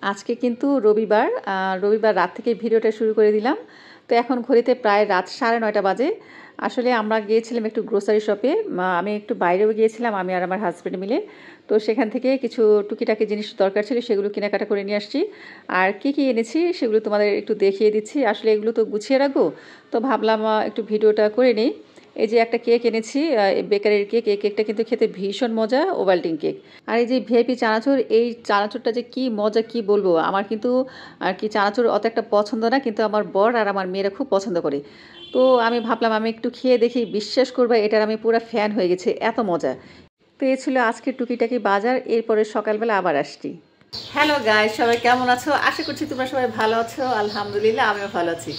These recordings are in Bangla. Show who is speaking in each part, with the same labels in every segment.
Speaker 1: আজকে কিন্তু রবিবার রবিবার রাত থেকে ভিডিওটা শুরু করে দিলাম। তো এখন ঘড়িতে প্রায় রাত 9:30 বাজে। আসলে আমরা গিয়েছিলাম একটু গ্রোসারি শপে, আমি একটু বাইরেও গিয়েছিলাম, আমি আর আমার হাজব্যান্ড মিলে। তো সেখান থেকে কিছু টুকিটাকি জিনিস দরকার ছিল, সেগুলো কেনাকাটা করে নিয়ে আসছি। আর কী কী এনেছি সেগুলো তোমাদের একটু দেখিয়ে দিচ্ছি। আসলে এগুলো তো গুছিয়ে রাখবো, তো ভাবলাম একটু ভিডিওটা করে নিই। এই যে একটা কেক এনেছি, বেকারির কেক। এই কেকটা কিন্তু খেতে ভীষণ মজা, ওভালটিন কেক। আর এই যে ভিআইপি চানাচুর, এই চানাচুরটা যে কি মজা কি বলবো। আমার কিন্তু আর কি চানাচুর অত একটা পছন্দ না, কিন্তু আমার বর আর আমার মেয়েরা খুব পছন্দ করে। তো আমি ভাবলাম আমি একটু খেয়ে দেখি, বিশ্বাস করবে এটার আমি পুরো ফ্যান হয়ে গেছে, এত মজা। তো এই ছিল আজকের টুকিটাকি বাজার। এরপরে সকালবেলা আবার আসছি। হ্যালো গাইস, সবাই কেমন আছো? আশা করছি তোমরা সবাই ভালো আছো। আলহামদুলিল্লাহ, আমিও ভালো আছি।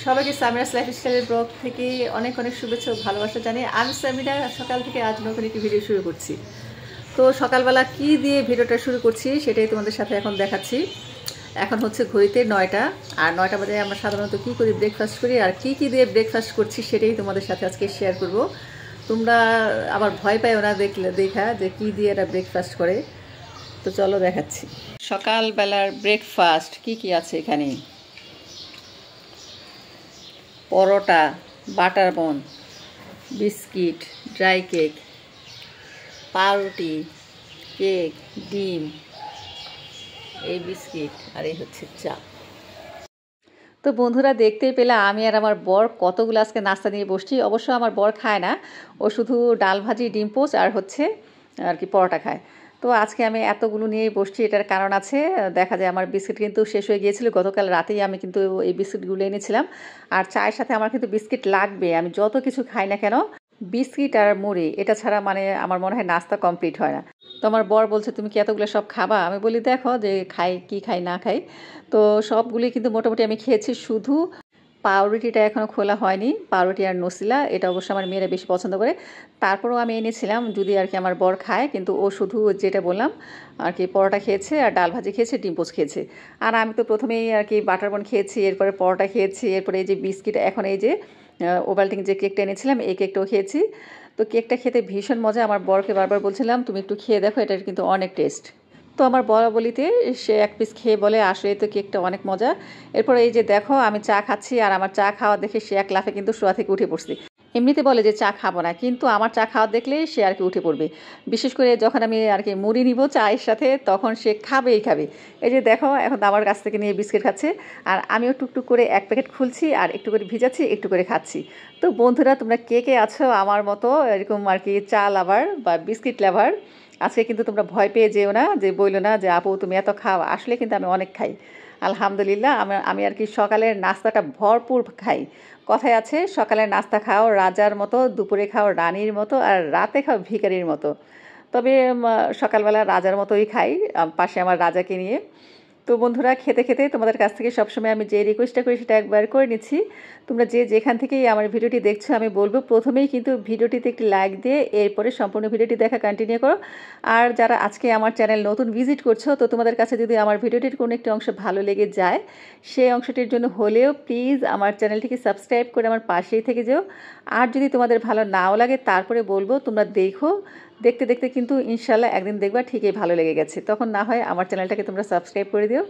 Speaker 1: সবাইকে সামিরাস লাইফস্টাইলের ব্লগ থেকে অনেক অনেক শুভেচ্ছা ও ভালোবাসা জানিয়ে আমি সামিরা সকাল থেকে আজ নতুন একটি ভিডিও শুরু করছি। তো সকালবেলা কি দিয়ে ভিডিওটা শুরু করছি সেটাই তোমাদের সাথে এখন দেখাচ্ছি। এখন হচ্ছে ঘড়িতে 9টা, আর 9টা বাজে আমরা সাধারণত কী করি, ব্রেকফাস্ট করি। আর কি কি দিয়ে ব্রেকফাস্ট করছি সেটাই তোমাদের সাথে আজকে শেয়ার করব। তোমরা আবার ভয় পাইও না দেখা যে কী দিয়ে এরা ব্রেকফাস্ট করে। তো চলো দেখাচ্ছি সকালবেলার ব্রেকফাস্ট কি কি আছে এখানে। পরোটা, বাটার বন, বিস্কিট, ড্রাই কেক, পাউরুটি, কেক, ডিম, এই বিস্কিট, আর এই হচ্ছে চা। তো বন্ধুরা, দেখতেই পেলে আমি আর আমার বর কতগুলো আজকে নাস্তা নিয়ে বসছি। অবশ্য আমার বর খায় না, ও শুধু ডাল ভাজি, ডিম পোচ আর হচ্ছে আর কি পরোটা খায়। তো আজকে আমি এতগুলো নিয়েই বসছি, এটার কারণ আছে। দেখা যায় আমার বিস্কিট কিন্তু শেষ হয়ে গিয়েছিল গতকাল রাতেই, আমি কিন্তু এই বিস্কিটগুলো এনেছিলাম। আর চায়ের সাথে আমার কিন্তু বিস্কিট লাগবে, আমি যত কিছু খাই না কেন বিস্কিট আর মুড়ি এটা ছাড়া মানে আমার মনে হয় নাস্তা কমপ্লিট হয় না। তো আমার বর বলছে তুমি কি এতগুলো সব খাবা? আমি বলি দেখো যে খাই কি খাই না খাই। তো সবগুলি কিন্তু মোটামুটি আমি খেয়েছি, শুধু পাউরুটিটা এখনও খোলা হয়নি। পাউরুটি আর নসিলা এটা অবশ্য আমার মেয়েরা বেশি পছন্দ করে। তারপরেও আমি এনেছিলাম যদি আর কি আমার বর খায়, কিন্তু ও শুধু যেটা বললাম আর কি পরোটা খেয়েছে, আর ডাল ভাজি খেয়েছে, ডিম পোচ খেয়েছে। আর আমি তো প্রথমেই আর কি বাটার বন খেয়েছি, এরপরে পরোটা খেয়েছি, এরপরে এই যে বিস্কিট, এখন এই যে ওভালটিন যে কেকটা এনেছিলাম এই কেকটাও খেয়েছি। তো কেকটা খেতে ভীষণ মজা। আমার বরকে বারবার বলছিলাম তুমি একটু খেয়ে দেখো, এটার কিন্তু অনেক টেস্ট। তো আমার বলা বলিতে সে এক পিস খেয়ে বলে আসলে তো কেকটা অনেক মজা। এরপর এই যে দেখো আমি চা খাচ্ছি, আর আমার চা খাওয়া দেখে সে এক লাফে কিন্তু শোয়া থেকে উঠে পড়ছে। এমনিতে বলে যে চা খাবো না, কিন্তু আমার চা খাওয়া দেখলে সে আর কি উঠে পড়বে। বিশেষ করে যখন আমি আর কি মুড়ি নিব চায়ের সাথে, তখন সে খাবেই খাবে। এই যে দেখো এখন আমার কাছ থেকে নিয়ে বিস্কিট খাচ্ছে, আর আমিও টুকটুক করে এক প্যাকেট খুলছি আর একটু করে ভিজাচ্ছি, একটু করে খাচ্ছি। তো বন্ধুরা, তোমরা কে কে আছো আমার মতো এরকম আর কি চা লাভার বা বিস্কিট লাভার? আজকে কিন্তু তোমরা ভয় পেয়ে যেও না, যে বইলো না যে আপু তুমি এত খাও। আসলে কিন্তু আমি অনেক খাই, আলহামদুলিল্লাহ। আমি আর কি সকালের নাস্তাটা ভরপুর খাই। কথায় আছে সকালের নাস্তা খাও রাজার মতো, দুপুরে খাও রানীর মতো, আর রাতে খাও ভিখারির মতো। তবে সকালবেলা রাজার মতোই খাই, পাশে আমার রাজাকে নিয়ে। তো বন্ধুরা, খেতে খেতে তোমাদের কাছ থেকে সবসময় আমি যে রিকোয়েস্টটা করি সেটা একবার করে নিচ্ছি। তোমরা যে যেখান থেকেই আমার ভিডিওটি দেখছো, আমি বলবো প্রথমেই কিন্তু ভিডিওটিতে একটি লাইক দিয়ে এরপরে সম্পূর্ণ ভিডিওটি দেখা কন্টিনিউ করো। আর যারা আজকে আমার চ্যানেল নতুন ভিজিট করছো, তো তোমাদের কাছে যদি আমার ভিডিওটির কোনো একটি অংশ ভালো লেগে যায়, সেই অংশটির জন্য হলেও প্লিজ আমার চ্যানেলটিকে সাবস্ক্রাইব করে আমার পাশেই থেকে যেও। আর যদি তোমাদের ভালো নাও লাগে তারপরে বলবো তোমরা দেখো, দেখতে দেখতে কিন্তু ইনশাল্লাহ একদিন দেখবা ঠিকই ভালো লেগে গেছে, তখন না হয় আমার চ্যানেলটাকে তোমরা সাবস্ক্রাইব করে দিও।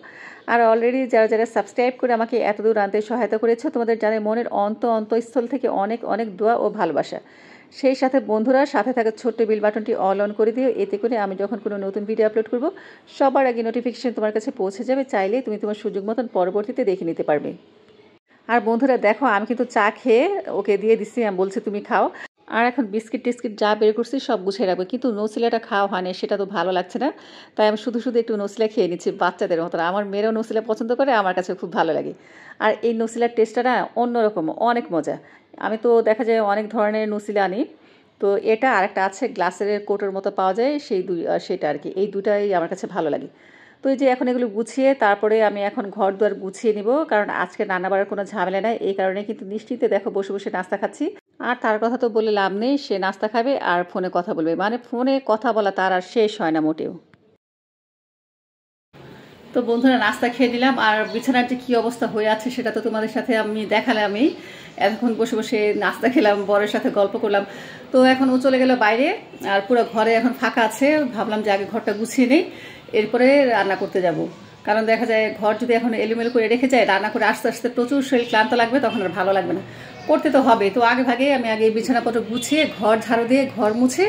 Speaker 1: আর অলরেডি যারা যারা সাবস্ক্রাইব করে আমাকে এতদূর আনতে সহায়তা করেছো, তোমাদের জানে মনের অন্তঃস্থল থেকে অনেক অনেক দোয়া ও ভালোবাসা। সেই সাথে বন্ধুরা, সাথে থাকা ছোট্ট বেল বাটনটি অল অন করে দিও, এতে করে আমি যখন কোনো নতুন ভিডিও আপলোড করব সবার আগে নোটিফিকেশন তোমার কাছে পৌঁছে যাবে। চাইলে তুমি তোমার সুযোগ মতন পরবর্তীতে দেখে নিতে পারবে। আর বন্ধুরা দেখো, আমি কিন্তু চা খেয়ে ওকে দিয়ে দিচ্ছি, আমি বলছি তুমি খাও। আর এখন বিস্কিট টিস্কিট যা বের করছি সব গুছিয়ে রাখবো, কিন্তু নসিলাটা খাওয়া হয় না, সেটা তো ভালো লাগছে না। তাই আমি শুধু শুধু একটু নসিলা খেয়ে নিচ্ছি বাচ্চাদের মতন। আমার মেয়েরাও নসিলা পছন্দ করে, আমার কাছে খুব ভালো লাগে। আর এই নসিলার টেস্টটা না অন্যরকম, অনেক মজা। আমি তো দেখা যায় অনেক ধরনের নসিলা আনি। তো এটা আরেকটা আছে গ্লাসের কোটোর মতো পাওয়া যায়, সেটা আর কি, এই দুটাই আমার কাছে ভালো লাগে। তো এই যে এখন এগুলো গুছিয়ে তারপরে আমি এখন ঘর দুয়ার গুছিয়ে নিব, কারণ আজকে রান্না বাড়ার কোনো ঝামেলা নাই। এই কারণে কিন্তু নিশ্চিন্তে দেখো বসে বসে নাস্তা খাচ্ছি। আর তার কথা তো বলে লাভ নেই, সে নাস্তা খাবে আর ফোনে কথা বলবে, মানে ফোনে কথা বলা তার আর শেষ হয় না মোটেও। তো বন্ধুরা, নাস্তা খেয়ে নিলাম, আর বিছানার যে কী অবস্থা হয়ে আছে সেটা তো তোমাদের সাথে আমি দেখালাম। আমি এখন বসে বসে নাস্তা খেলাম, বরের সাথে গল্প করলাম। তো এখন ও চলে গেল বাইরে, আর পুরো ঘরে এখন ফাঁকা আছে। ভাবলাম যে আগে ঘরটা গুছিয়ে নেই, এরপরে রান্না করতে যাব। কারণ দেখা যায় ঘর যদি এখন এলোমেলো করে রেখে যায়, রান্না করে আস্তে আস্তে প্রচুর শরীর ক্লান্ত লাগবে, তখন আর ভালো লাগবে না। করতে তো হবে, তো আগে ভাগে আমি আগে বিছানাপত্র গুছিয়ে ঘর ঝাড়ু দিয়ে ঘর মুছে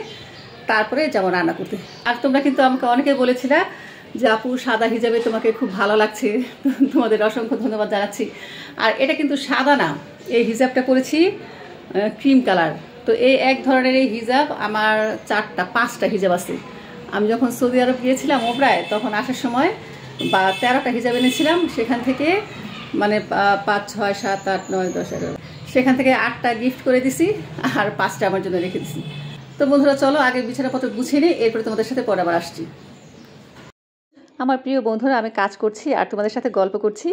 Speaker 1: তারপরে যাবো রান্না করতে। আর তোমরা কিন্তু আমাকে অনেকে বলেছিলে যে আপু সাদা হিজাবে তোমাকে খুব ভালো লাগছে, তোমাদের অসংখ্য ধন্যবাদ জানাচ্ছি। আর এটা কিন্তু সাদা না, এই হিজাবটা করেছি ক্রিম কালার। তো এই এক ধরনের এই হিজাব আমার 4-5টা হিজাব আছে। আমি যখন সৌদি আরব গিয়েছিলাম ওমরায়, তখন আসার সময় 13টা হিজাব এনেছিলাম, সেখান থেকে মানে 5, 6, 7, 8, 9, 10, 11, সেখান থেকে 8টা গিফট করে দিছি আর 5টা আমার জন্য রেখে দিছি। তো বন্ধুরা চলো আগে বিছানাপত্র গুছিয়ে নিই, এরপরে তোমাদের সাথে পরে আবার আসছি। আমার প্রিয় বন্ধুরা, আমি কাজ করছি আর তোমাদের সাথে গল্প করছি।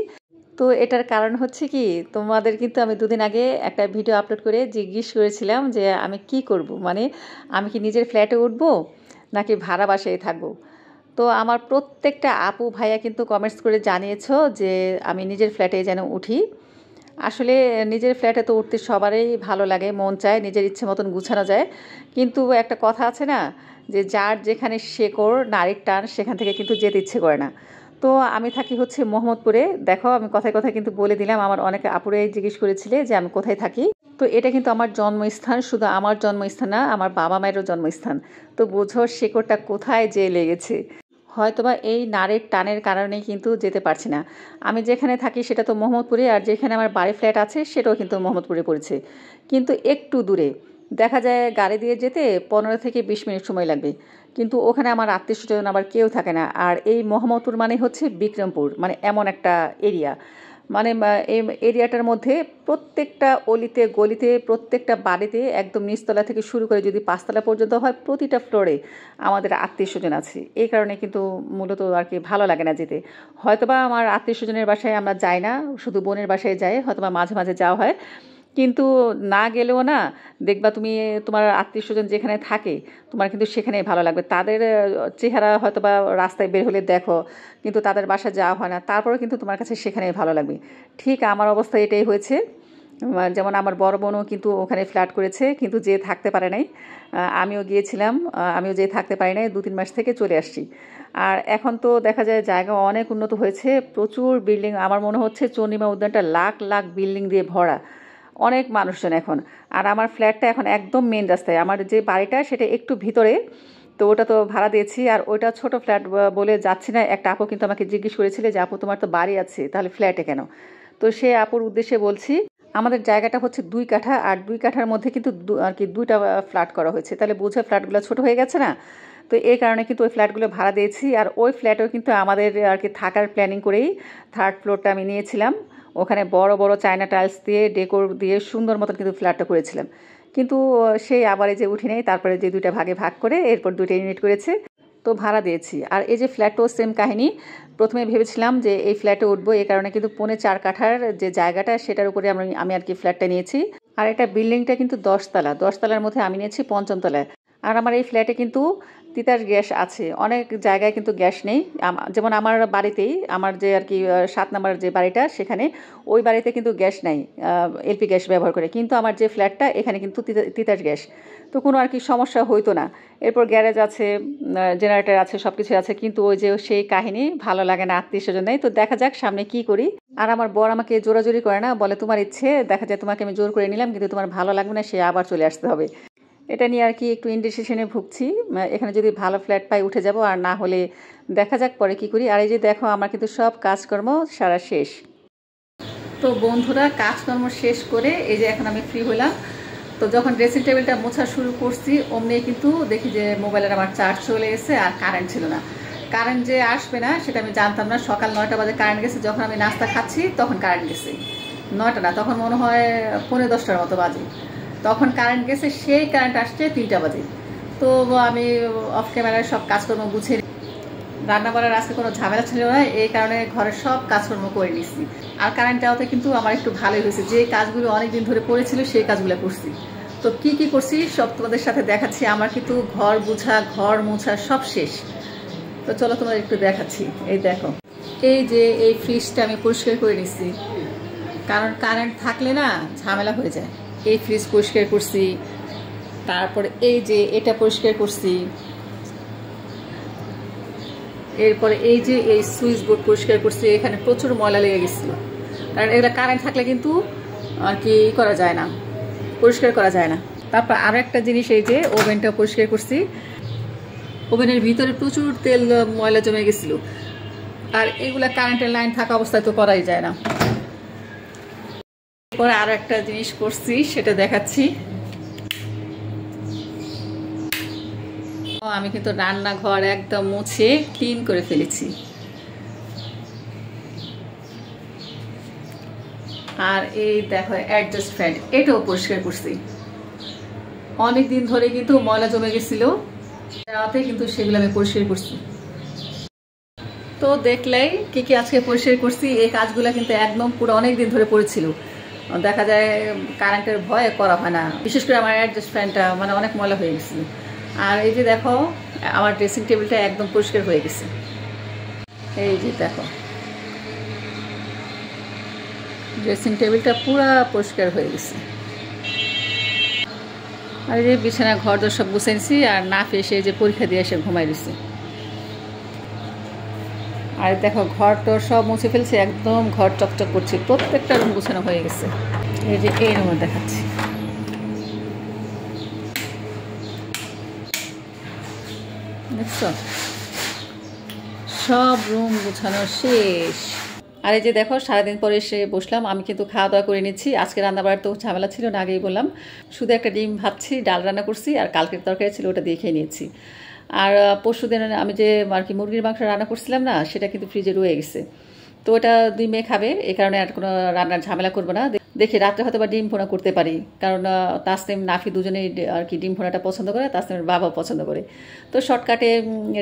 Speaker 1: তো এটার কারণ হচ্ছে কি, তোমাদের কিন্তু আমি 2 দিন আগে একটা ভিডিও আপলোড করে জিজ্ঞেস করেছিলাম যে আমি কি করব, মানে আমি কি নিজের ফ্ল্যাটে উঠবো নাকি ভাড়া বাসায় থাকবো। তো আমার প্রত্যেকটা আপু ভাইয়া কিন্তু কমেন্টস করে জানিয়েছো যে আমি নিজের ফ্ল্যাটে যেন উঠি। আসলে নিজের ফ্ল্যাটে তো উঠতে সবারই ভালো লাগে, মন চায়, নিজের ইচ্ছে মতন গুছানো যায়। কিন্তু একটা কথা আছে না, যে যার যেখানে শেকড় নারীর টান, সেখান থেকে কিন্তু যেতে ইচ্ছে করে না। তো আমি থাকি হচ্ছে মোহাম্মদপুরে। দেখো আমি কথায় কথায় কিন্তু বলে দিলাম, আমার অনেকে আপুরে জিজ্ঞেস করেছিলে যে আমি কোথায় থাকি। তো এটা কিন্তু আমার জন্মস্থান, শুধু আমার জন্মস্থান না, আমার বাবা মায়েরও জন্মস্থান। তো বোঝো শেকড়টা কোথায় যে লেগেছে। হয়তোবা এই নারীর টানের কারণেই কিন্তু যেতে পারছি না। আমি যেখানে থাকি সেটা তো মোহাম্মদপুরে, আর যেখানে আমার বাড়ি ফ্ল্যাট আছে সেটাও কিন্তু মোহাম্মদপুরে পড়েছে, কিন্তু একটু দূরে। দেখা যায় গাড়ি দিয়ে যেতে 15 থেকে 20 মিনিট সময় লাগবে, কিন্তু ওখানে আমার আত্মীয় স্বজন আবার কেউ থাকে না। আর এই মোহাম্মদপুর মানে হচ্ছে বিক্রমপুর, মানে এমন একটা এরিয়া, মানে এই এরিয়াটার মধ্যে প্রত্যেকটা অলিতে গলিতে, প্রত্যেকটা বাড়িতে একদম নিচতলা থেকে শুরু করে যদি 5তলা পর্যন্ত হয়, প্রতিটা ফ্লোরে আমাদের আত্মীয় স্বজন আছে। এই কারণে কিন্তু মূলত আর কি ভালো লাগে না যেতে। হয়তোবা আমার আত্মীয় স্বজনের বাসায় আমরা যাই না, শুধু বোনের বাসায় যাই, হয়তোবা মাঝে মাঝে যাওয়া হয়। কিন্তু না গেলেও না, দেখবা তুমি তোমার আত্মীয় স্বজন যেখানে থাকে তোমার কিন্তু সেখানেই ভালো লাগবে। তাদের চেহারা হয়তোবা রাস্তায় বের হলে দেখো, কিন্তু তাদের বাসা যাওয়া হয় না, তারপরেও কিন্তু তোমার কাছে সেখানেই ভালো লাগবে। ঠিক আমার অবস্থা এটাই হয়েছে। যেমন আমার বড় বোনও কিন্তু ওখানে ফ্ল্যাট করেছে, কিন্তু যে থাকতে পারে নাই। আমিও গিয়েছিলাম, আমিও যে থাকতে পারি নাই, 2-3 মাস থেকে চলে আসছি। আর এখন তো দেখা যায় জায়গা অনেক উন্নত হয়েছে, প্রচুর বিল্ডিং। আমার মনে হচ্ছে চন্ডিমা উদ্যানটা লাখ লাখ বিল্ডিং দিয়ে ভরা, অনেক মানুষজন এখন। আর আমার ফ্ল্যাটটা এখন একদম মেন রাস্তায়, আমার যে বাড়িটা সেটা একটু ভিতরে, তো ওটা তো ভাড়া দিয়েছি। আর ওইটা ছোট ফ্ল্যাট বলে যাচ্ছি না। একটা আপু কিন্তু আমাকে জিজ্ঞেস করেছিল যে আপু তোমার তো বাড়ি আছে, তাহলে ফ্ল্যাটে কেন। তো সে আপুর উদ্দেশ্যে বলছি, আমাদের জায়গাটা হচ্ছে 2 কাঠা, আর 2 কাঠার মধ্যে কিন্তু আর কি 2টা ফ্ল্যাট করা হয়েছে, তাহলে বুঝে ফ্ল্যাটগুলো ছোট হয়ে গেছে না। তো এই কারণে কিন্তু ওই ফ্ল্যাটগুলো ভাড়া দিয়েছি। আর ওই ফ্ল্যাটেও কিন্তু আমাদের আর কি থাকার প্ল্যানিং করেই 3rd ফ্লোরটা আমি নিয়েছিলাম। ওখানে বড় বড় চায়না টাইলস দিয়ে ডেকোর দিয়ে সুন্দর মতন কিন্তু ফ্ল্যাটটা করেছিলাম। কিন্তু সেই আবার এই যে উঠি নেই, তারপরে যে 2টা ভাগে ভাগ করে এরপর 2টা ইউনিট করেছে, তো ভাড়া দিয়েছি। আর এই যে ফ্ল্যাটও সেম কাহিনী। প্রথমে ভেবেছিলাম যে এই ফ্ল্যাটে উঠবো, এই কারণে কিন্তু 4.25 কাঠার যে জায়গাটা সেটার উপরে আমি আর কি ফ্ল্যাটটা নিয়েছি। আর এটা বিল্ডিংটা কিন্তু 10 তলা, 10 তলার মধ্যে আমি নিয়েছি 5ম তলায়। আর আমার এই ফ্ল্যাটে কিন্তু তিতাস গ্যাস আছে, অনেক জায়গায় কিন্তু গ্যাস নেই। যেমন আমার বাড়িতেই, আমার যে আর কি 7 নম্বর যে বাড়িটা, সেখানে ওই বাড়িতে কিন্তু গ্যাস নাই, এলপি গ্যাস ব্যবহার করে। কিন্তু আমার যে ফ্ল্যাটটা এখানে কিন্তু তিতাস গ্যাস, তো কোনো আর কি সমস্যা হইতো না। এরপর গ্যারেজ আছে, জেনারেটর আছে, সব কিছু আছে, কিন্তু ওই যে সেই কাহিনী ভালো লাগে না, আত্মীয় স্বজন নেই। তো দেখা যাক সামনে কি করি। আর আমার বর আমাকে জোরাজোরি করে না, বলে তোমার ইচ্ছে, দেখা যায় তোমাকে আমি জোর করে নিলাম, কিন্তু তোমার ভালো লাগবে না, সে আবার চলে আসতে হবে। এটা নিয়ে আর কি একটু ইনডিসিশনে ভুগছি। এখানে যদি ভালো ফ্ল্যাট পাই উঠে যাব, আর না হলে দেখা যাক পরে কি করি। আর এই যে দেখো আমার কিন্তু সব কাজকর্ম সারা শেষ। তো বন্ধুরা কাজকর্ম শেষ করে এই যে এখন আমি ফ্রি হলাম। তো যখন ড্রেসিং টেবিলটা মোছা শুরু করছি, অমনি কিন্তু দেখি যে মোবাইলের আমার চার্জ চলে এসে, আর কারেন্ট ছিল না। কারেন্ট যে আসবে না সেটা আমি জানতাম না। সকাল 9টা বাজে কারেন্ট গেছে, যখন আমি নাস্তা খাচ্ছি তখন কারেন্ট গেছে। 9টা না, তখন মনে হয় 9:45টার মতো বাজে, তখন কারেন্ট গেছে। সেই কারেন্ট আসছে 3টা বাজে। তো আমি অফ ক্যামেরায় সব কাজকর্ম গুছিয়ে, রান্না বান্নার আজকে কোনো ঝামেলা ছিল না, এই কারণে ঘরের সব কাজকর্ম করে নিচ্ছি। আর কারেন্ট যাওয়াতে কিন্তু আমার একটু ভালোই হয়েছে, যে কাজগুলো অনেকদিন ধরে পড়েছিল সেই কাজগুলো করছি। তো কি কি করছি সব তোমাদের সাথে দেখাচ্ছি। আমার কিন্তু ঘর মোছা সব শেষ। তো চলো তোমাদের একটু দেখাচ্ছি। এই দেখো, এই যে এই ফ্রিজটা আমি পরিষ্কার করে নিচ্ছি, কারণ কারেন্ট থাকলে না ঝামেলা হয়ে যায়। এই ফ্রিজ পরিষ্কার করছি, তারপরে এই যে এটা পরিষ্কার করছি, এরপরে এই যে এই সুইচ বোর্ড পরিষ্কার করছি, এখানে প্রচুর ময়লা লেগে গেছিলো, কারণ এগুলো কারেন্ট থাকলে কিন্তু আর কি করা যায় না, পরিষ্কার করা যায় না। তারপর আরও একটা জিনিস, এই যে ওভেনটা পরিষ্কার করছি, ওভেনের ভিতরে প্রচুর তেল ময়লা জমে গেছিলো, আর এগুলা কারেন্টের লাইন থাকা অবস্থায় তো করাই যায় না। এরপরে আরও একটা জিনিস করছি, সেটা দেখাচ্ছি। আমি কিন্তু রান্নাঘর একদম মুছে ক্লিন করে ফেলেছি, আর এই দেখো অ্যাডজাস্ট ফ্যান, এটাও পরিষ্কার করছি। অনেক দিন ধরে কিন্তু ময়লা জমে গেছিল, রাতে কিন্তু সেগুলো আমি পরিষ্কার করছি। তো দেখলেই কি কি আজকে পরিষ্কার করছি। এই কাজগুলো কিন্তু একদম পুরো অনেক দিন ধরে পড়েছিল, দেখা যায় কারেন্টের ভয়ে করা হয় না। বিশেষ করে আমার অ্যাডজাস্ট ফ্যানটা মানে অনেক ময়লা হয়ে গেছিল। আর এই যে দেখো আমার ড্রেসিং টেবিলটা একদম পরিষ্কার হয়ে গেছে, এই যে দেখো ড্রেসিং টেবিলটা পুরা পরিষ্কার হয়ে গেছে। আর এই যে বিছানা ঘর দর সব গুছাইছি, আর না এসে যে পরীক্ষা দিয়ে এসে ঘুমাই দিছে। আর দেখো ঘর টর সব মুছে ফেলছে, একদম ঘর চকচক করছে, প্রত্যেকটা রুম গুছানো হয়ে গেছে। এই যে এই রুমে দেখাচ্ছি, দেখছো সব রুম গুছানো শেষ। আর এই যে দেখো সারাদিন পরে এসে বসলাম, আমি কিন্তু খাওয়া দাওয়া করে নিচ্ছি। আজকে রান্নাবাড়ার তো ঝামেলা ছিল না, আগেই বললাম। শুধু একটা ডিম ভাবছি, ডাল রান্না করছি, আর কালকের তরকারি ছিল ওটা দিয়ে খেয়ে নিয়েছি। আর পরশু দিন আমি যে আর কি মুরগির মাংস রান্না করছিলাম না, সেটা কিন্তু ফ্রিজে রয়ে গেছে। তো ওটা 2 মেয়ে খাবে, এই কারণে আর কোনো রান্নার ঝামেলা করবো না। দেখি রাত্রে হয়তো বা ডিম ভোনা করতে পারি, কারণ তাসনিম নাফি দুজনেই আর কি ডিম ভোনাটা পছন্দ করে, তাসনিমের বাবাও পছন্দ করে। তো শর্টকাটে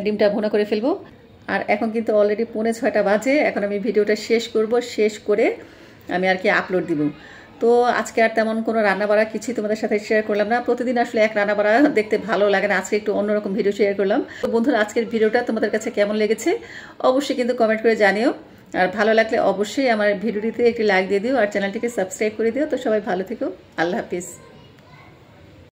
Speaker 1: ডিমটা ভোনা করে ফেলবো। আর এখন কিন্তু অলরেডি 5:45 বাজে। এখন আমি ভিডিওটা শেষ করব, শেষ করে আমি আর কি আপলোড দিব। তো আজকে আর তেমন কোনো রান্নাবাড়া কিছুই তোমাদের সাথে শেয়ার করলাম না। প্রতিদিন আসলে এক রান্নাবাড়া দেখতে ভালো লাগে না, আজকে একটু অন্যরকম ভিডিও শেয়ার করলাম। তো বন্ধুরা, আজকের ভিডিওটা তোমাদের কাছে কেমন লেগেছে অবশ্যই কিন্তু কমেন্ট করে জানিও। আর ভালো লাগলে অবশ্যই আমার ভিডিওটিতে একটি লাইক দিয়ে দিও, আর চ্যানেলটিকে সাবস্ক্রাইব করে দিও। তো সবাই ভালো থেকো, আল্লাহ হাফিজ।